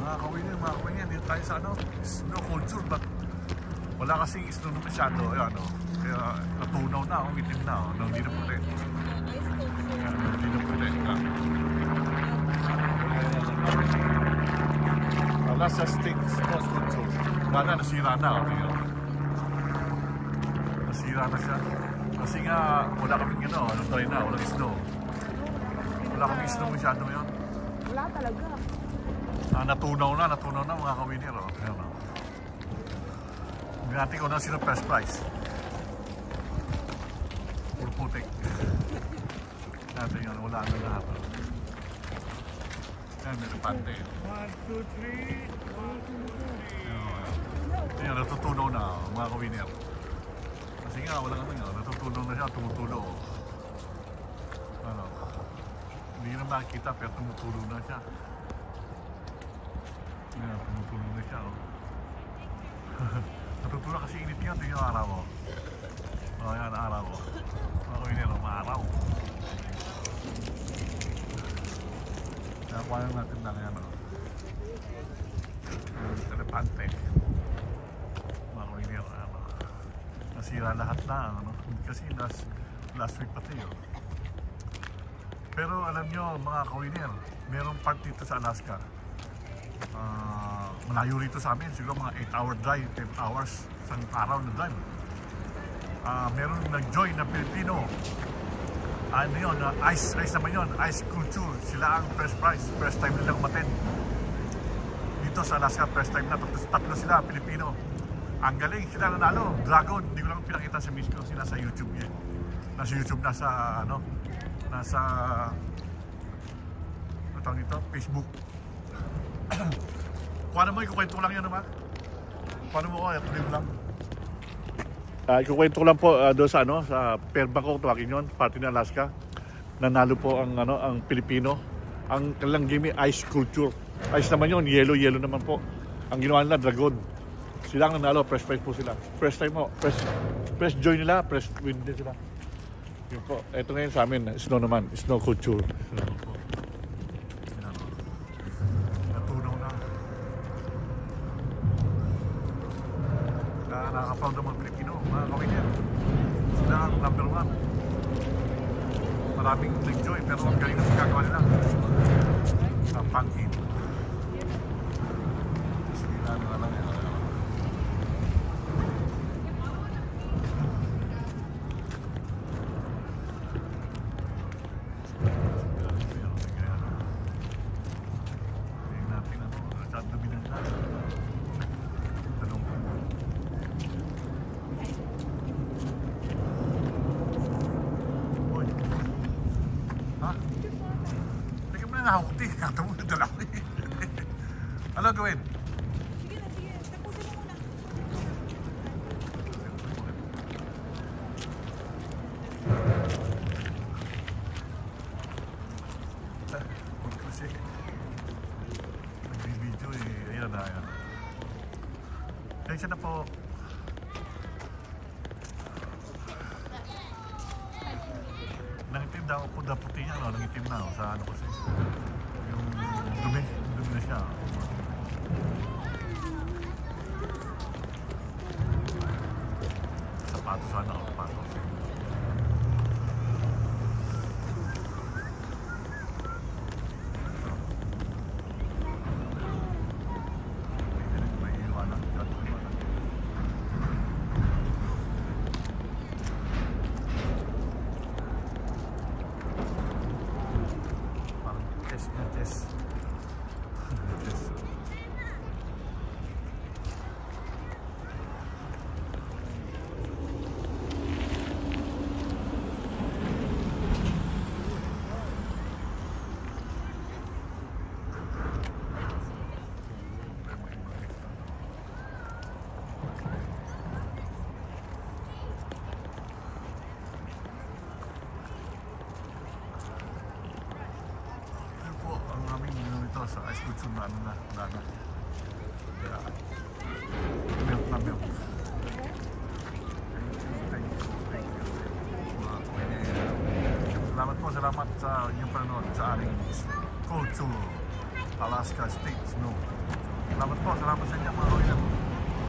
mga kawin, dito tayo sa ano, snow culture, but wala kasing snow na masyado, ano, kaya natunaw na, umitim na, hindi na puti. Hindi na puti. Wala sa state snow culture. Wala, nasira na, nasira na siya. Kasi nga, wala kaming ano, tayo na, walang snow. Wala kaming snow masyado yun. Wala talaga. Natunaw na mga kawinir. Ayan o. Hindi natin kung na sino first prize. Puro putik. Natin yun, wala na lahat. Ayan, may repante. 1, 2, 3. Ayan, natutunaw na mga kawinir. Kasi nga, wala naman yun. Natutunaw na siya, tumutulo. Ano? Hindi na makikita pero tumutulo na siya. Ayan, tumutulo na siya. Natutulo kasi init yun. Tingnan yung araw. Ayan, araw. Ako yun yun, maaraw. Kaya kuha lang natin lang yan. Telepante. Ako yun yun. Nasira lahat na. Kasi last week pati yun. Pero alam nyo mga kawinir, merong part dito sa Alaska. Malayo rito sa amin, siguro mga 8-hour drive, 10 hours, isang araw na drive. Meron nag-join na Pilipino. Ano yun, ice naman yun, ice culture. Sila ang first prize, first time nilang umattend. Dito sa Alaska, first time na, tatlo sila, Pilipino. Ang galing, sila nanalo, Dragon. Hindi ko lang pinakita sa miss ko, sila sa YouTube yan. Nasa YouTube, nasa ano, nasa ito, Facebook. Paano mo, ikukwento ko lang yan naman? Paano mo ko, ituloy mo lang? Ikukwento ko lang po doon sa, ano, sa Fairbanks, tawagin yun, party ng Alaska. Nanalo po ang, ano, ang Pilipino. Ang kanilang game ice culture. Ice naman yun, yellow naman po. Ang ginawa nila, Dragon. Sila ang nanalo, press prize po sila. First time mo, press join nila, press win din sila. Yun po, ito na yun sa amin, snow naman, snow culture. Natunaw na. Nakaka-proud ng mga Pilipino, mga kawinir. Sila ang number 1. Maraming nag-join, pero ang galing na magagawa nila. Pangkin. Sila na lang yan. Nakauti, nakatamo na dala ko eh. Ano gawin? Sige na, sige. Tapusin mo muna. Kasi nagbibidyo eh. Ayan na, ayan. Kaya siya na po. Nangitim daw po na puti niya, no? Nangitim na sa ano kasi yung dumi na siya. Sapatos sana ako, sapatos. Yes. Sa ice culture na ano na lana. Kaya milk na milk. Salamat sa inyong panonood sa ating culture Alaska State Snow. Salamat po, salamat sa inyo mga kawilan.